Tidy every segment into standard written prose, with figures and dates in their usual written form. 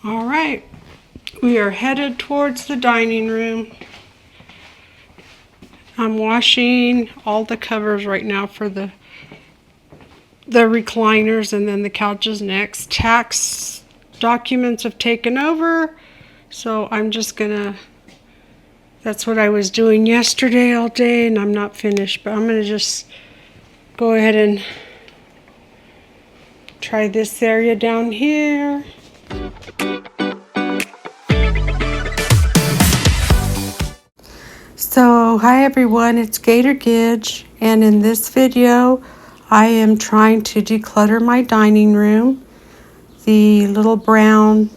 All right, we are headed towards the dining room. I'm washing all the covers right now for the recliners and then the couches next. Tax documents have taken over, so I'm just gonna, that's what I was doing yesterday all day and I'm not finished, but I'm gonna just go ahead and try this area down here. So, hi everyone, it's Gator Gidge, and in this video, I am trying to declutter my dining room. The little brown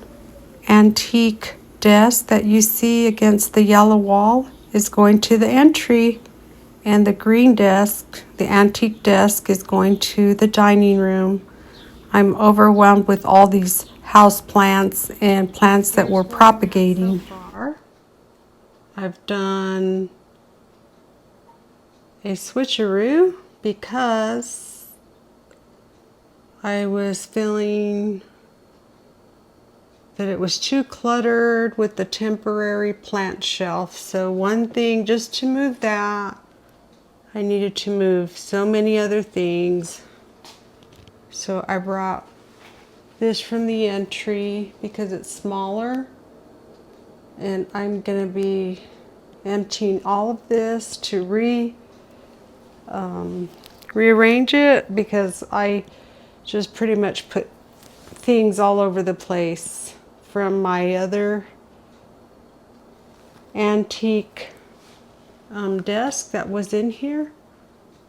antique desk that you see against the yellow wall is going to the entry, and the green desk, the antique desk, is going to the dining room. I'm overwhelmed with all these house plants and plants that we're propagating. So far, I've done a switcheroo because I was feeling that it was too cluttered with the temporary plant shelf. So one thing, just to move that, I needed to move so many other things. So I brought this from the entry because it's smaller, and I'm gonna be emptying all of this to rearrange it because I just pretty much put things all over the place from my other antique desk that was in here.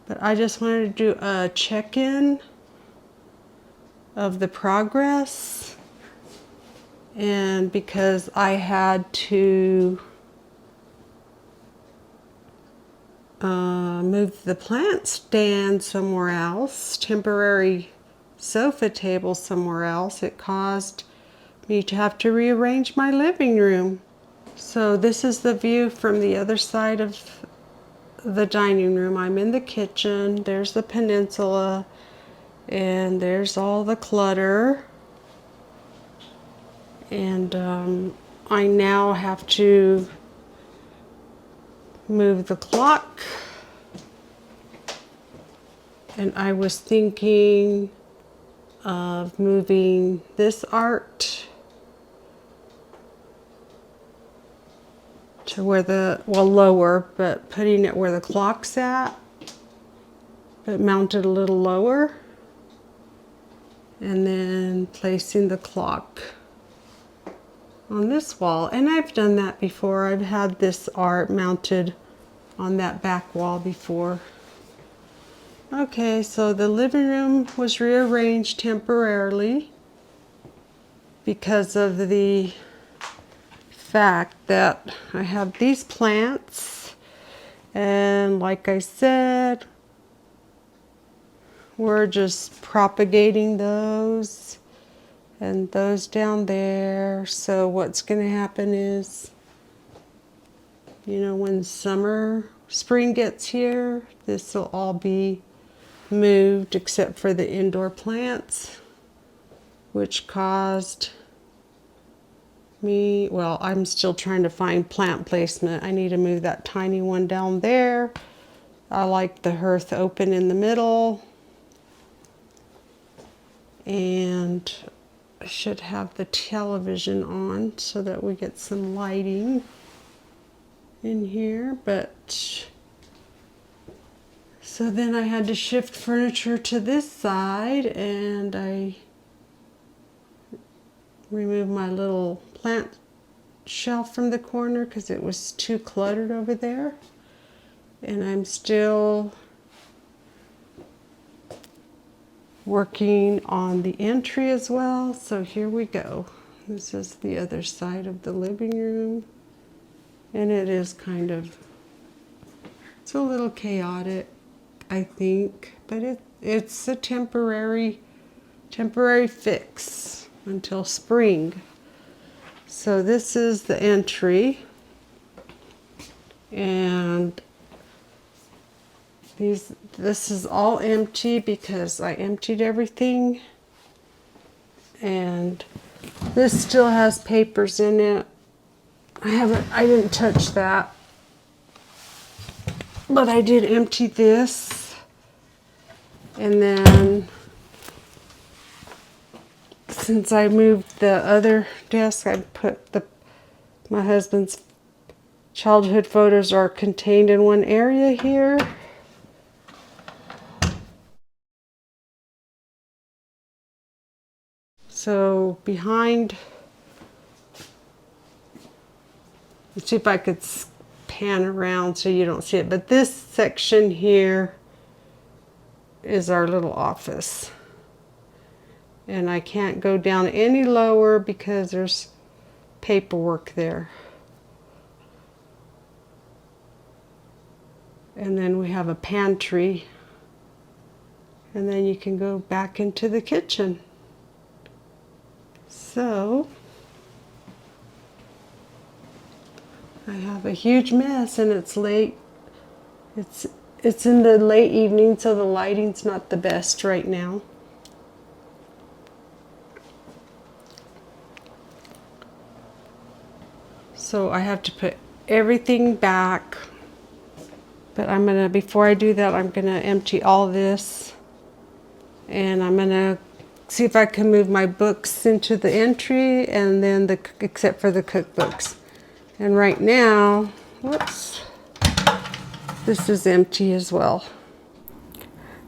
But I just wanted to do a check-in of the progress, and because I had to move the plant stand somewhere else, temporary sofa table somewhere else, it caused me to have to rearrange my living room. So this is the view from the other side of the dining room. I'm in the kitchen. There's the peninsula, and there's all the clutter. And I now have to move the clock. And I was thinking of moving this art to where the, well, lower, but putting it where the clock's at, but mounted a little lower, and then placing the clock on this wall. And I've done that before. I've had this art mounted on that back wall before. Okay, so the living room was rearranged temporarily because of the fact that I have these plants, and like I said, we're just propagating those and those down there. So what's going to happen is, you know, when spring gets here, this will all be moved except for the indoor plants, which caused me, well, I'm still trying to find plant placement. I need to move that tiny one down there. I like the hearth open in the middle, and I should have the television on so that we get some lighting in here. But so then I had to shift furniture to this side, and I removed my little plant shelf from the corner because it was too cluttered over there. And I'm still working on the entry as well. So here we go. This is the other side of the living room, and it is kind of, it's a little chaotic, I think, but it's a temporary fix until spring. So this is the entry, and this is all empty because I emptied everything, and This still has papers in it. I didn't touch that. But I did empty this. And then, since I moved the other desk, I put my husband's childhood photos are contained in one area here. So behind, let's see if I could pan around so you don't see it, but this section here is our little office. And I can't go down any lower because there's paperwork there. And then we have a pantry. And then you can go back into the kitchen. So, I have a huge mess and it's late. It's in the late evening, so the lighting's not the best right now. So I have to put everything back. But before I do that, I'm gonna empty all this. And I'm gonna see if I can move my books into the entry and then except for the cookbooks. And right now, whoops, this is empty as well.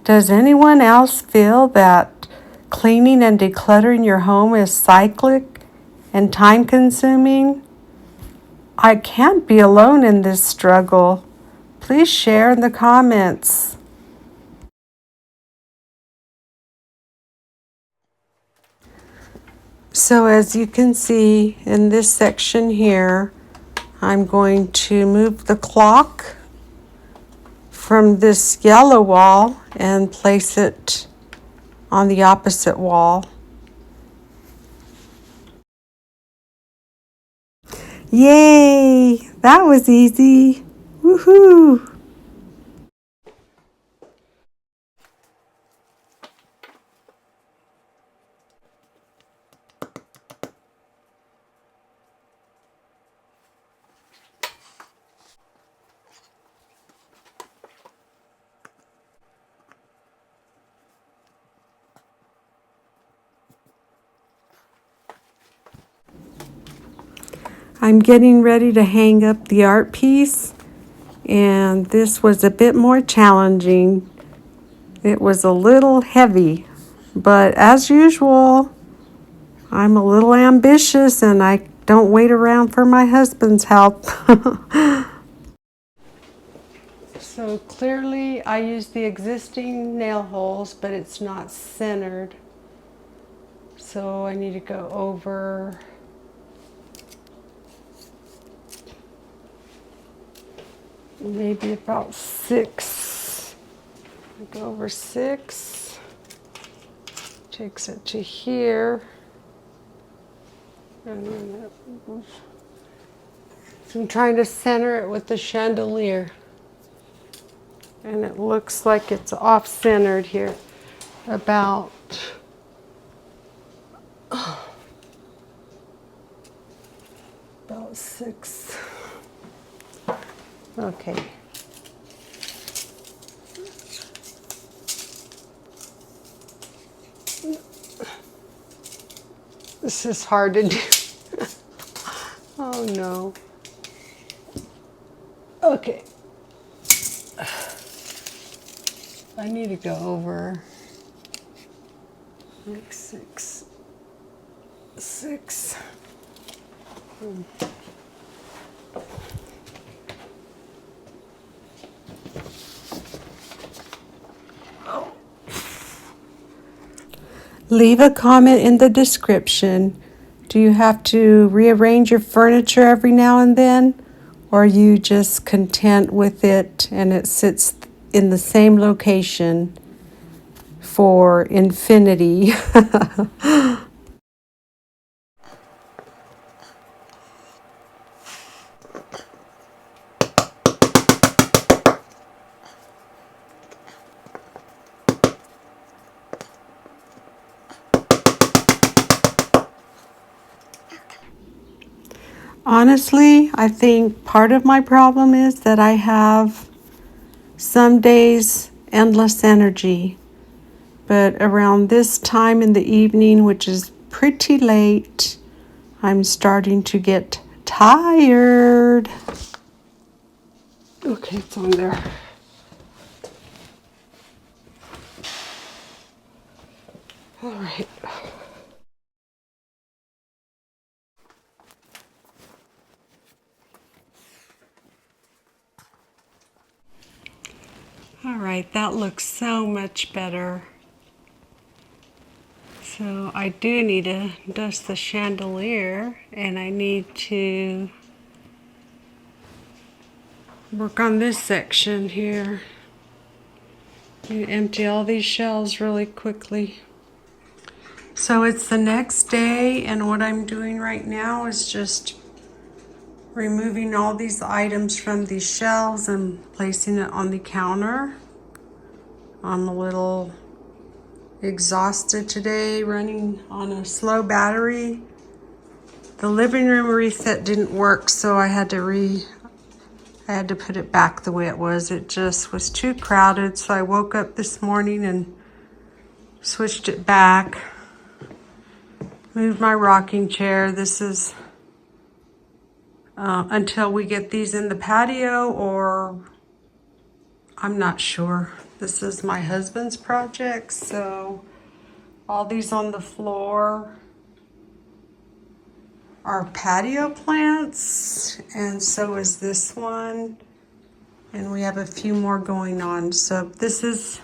Does anyone else feel that cleaning and decluttering your home is cyclic and time consuming? I can't be alone in this struggle. Please share in the comments. So as you can see in this section here, I'm going to move the clock from this yellow wall and place it on the opposite wall. Yay! That was easy. Woohoo! I'm getting ready to hang up the art piece, and this was a bit more challenging. It was a little heavy, but as usual, I'm a little ambitious and I don't wait around for my husband's help. So clearly I used the existing nail holes, but it's not centered. So I need to go over maybe about 6. Go over 6. Takes it to here. And then so I'm trying to center it with the chandelier. And it looks like it's off-centered here. About about 6. Okay. This is hard to do. Oh no. Okay. I need to go over like 6. Leave a comment in the description. Do you have to rearrange your furniture every now and then? Or are you just content with it and it sits in the same location for infinity? Honestly, I think part of my problem is that I have some days endless energy, but around this time in the evening, which is pretty late, I'm starting to get tired. Okay, it's on there. All right. All right, that looks so much better. So I do need to dust the chandelier, and I need to work on this section here. You empty all these shelves really quickly. So it's the next day, and what I'm doing right now is just removing all these items from these shelves and placing it on the counter. I'm a little exhausted today, running on a slow battery. The living room reset didn't work, so I had to put it back the way it was. It just was too crowded, so I woke up this morning and switched it back. Moved my rocking chair. This is until we get these in the patio, or I'm not sure. This is my husband's project, so all these on the floor are patio plants, and so is this one. And we have a few more going on. So this is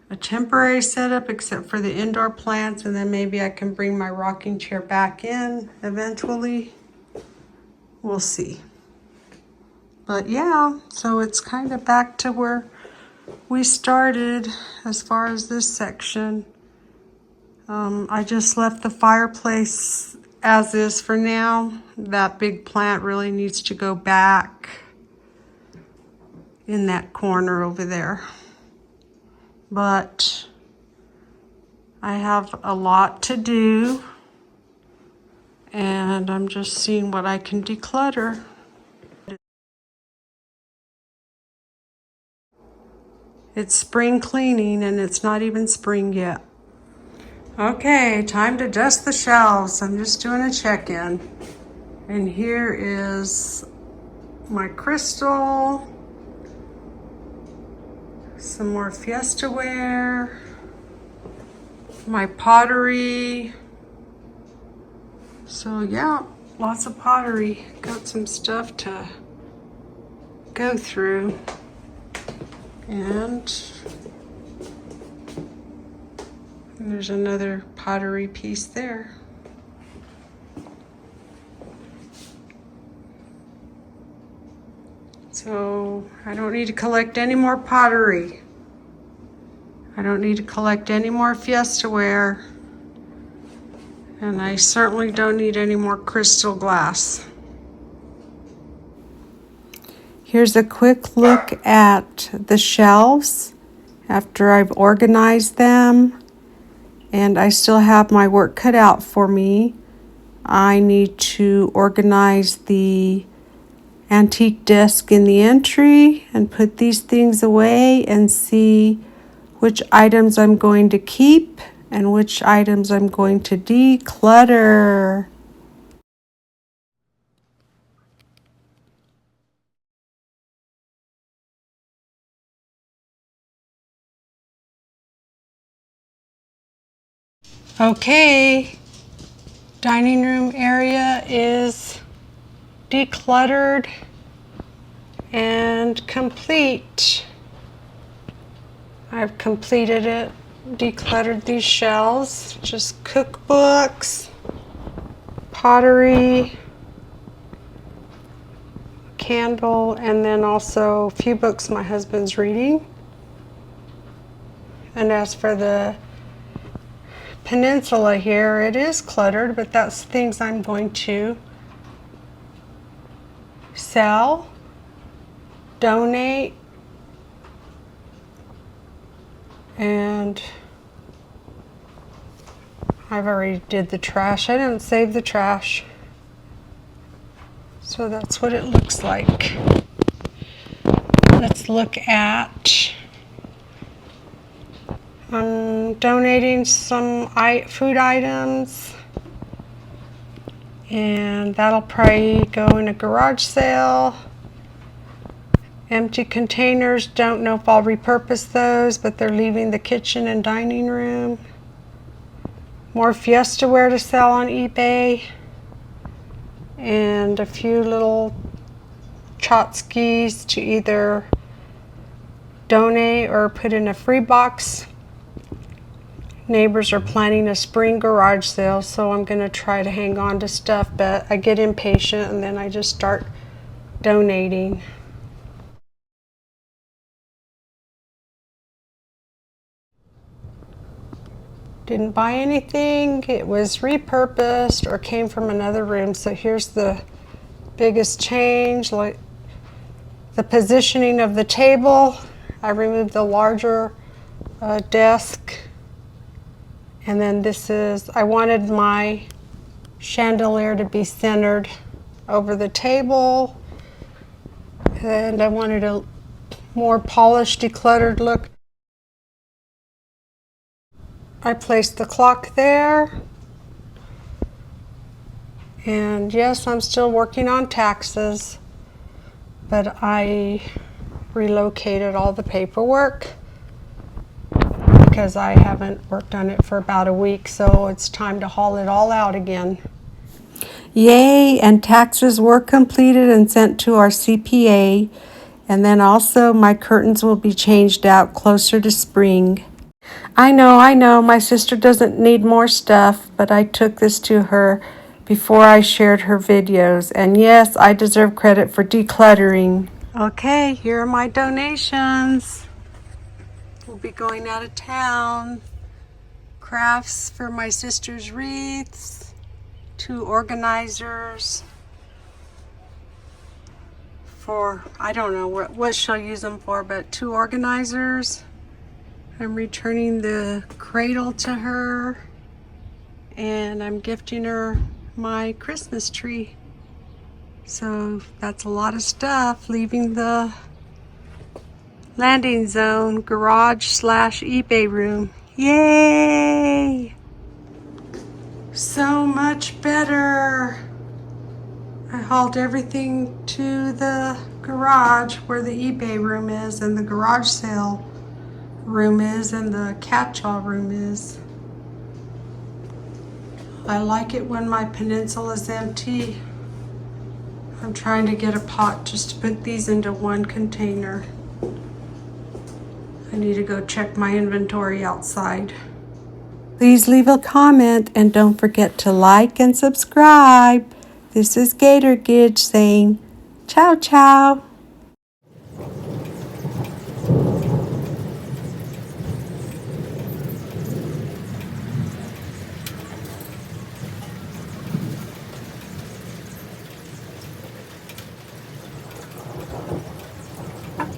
a temporary setup except for the indoor plants, and then maybe I can bring my rocking chair back in eventually. We'll see. But yeah, so it's kind of back to where we started as far as this section. I just left the fireplace as is for now. That big plant really needs to go back in that corner over there. But I have a lot to do, and I'm just seeing what I can declutter. It's spring cleaning, and it's not even spring yet. Okay, time to dust the shelves. I'm just doing a check-in. And here is my crystal, some more Fiesta ware, my pottery. So yeah, lots of pottery. Got some stuff to go through. And there's another pottery piece there. So I don't need to collect any more pottery. I don't need to collect any more Fiesta ware. And I certainly don't need any more crystal glass. Here's a quick look at the shelves after I've organized them. And I still have my work cut out for me. I need to organize the antique desk in the entry and put these things away and see which items I'm going to keep and which items I'm going to declutter. Okay, dining room area is decluttered and complete. I've completed it, decluttered these shelves, just cookbooks, pottery, candle, and then also a few books my husband's reading. And as for the peninsula here, it is cluttered, but that's things I'm going to sell, donate, and I've already did the trash. I didn't save the trash. So that's what it looks like. Let's look at donating some food items. And that'll probably go in a garage sale. Empty containers, don't know if I'll repurpose those, but they're leaving the kitchen and dining room. More Fiesta ware to sell on eBay. And a few little tchotchkes to either donate or put in a free box. Neighbors are planning a spring garage sale, so I'm going to try to hang on to stuff, but I get impatient and then I just start donating. Didn't buy anything. It was repurposed or came from another room. So here's the biggest change, like the positioning of the table. I removed the larger desk. And then this is, I wanted my chandelier to be centered over the table. And I wanted a more polished, decluttered look. I placed the clock there. And yes, I'm still working on taxes, but I relocated all the paperwork because I haven't worked on it for about a week, so it's time to haul it all out again. Yay, and taxes were completed and sent to our CPA, and then also my curtains will be changed out closer to spring. I know, my sister doesn't need more stuff, but I took this to her before I shared her videos. And yes, I deserve credit for decluttering. Okay, here are my donations. We'll be going out of town. Crafts for my sister's wreaths, 2 organizers for, I don't know what she'll use them for, but 2 organizers. I'm returning the cradle to her, and I'm gifting her my Christmas tree. So that's a lot of stuff leaving the landing zone, garage / eBay room. Yay! So much better. I hauled everything to the garage where the eBay room is and the garage sale room is and the catch-all room is. I like it when my peninsula is empty. I'm trying to get a pot just to put these into one container. I need to go check my inventory outside. Please leave a comment and don't forget to like and subscribe. This is Gator Gidge saying ciao ciao.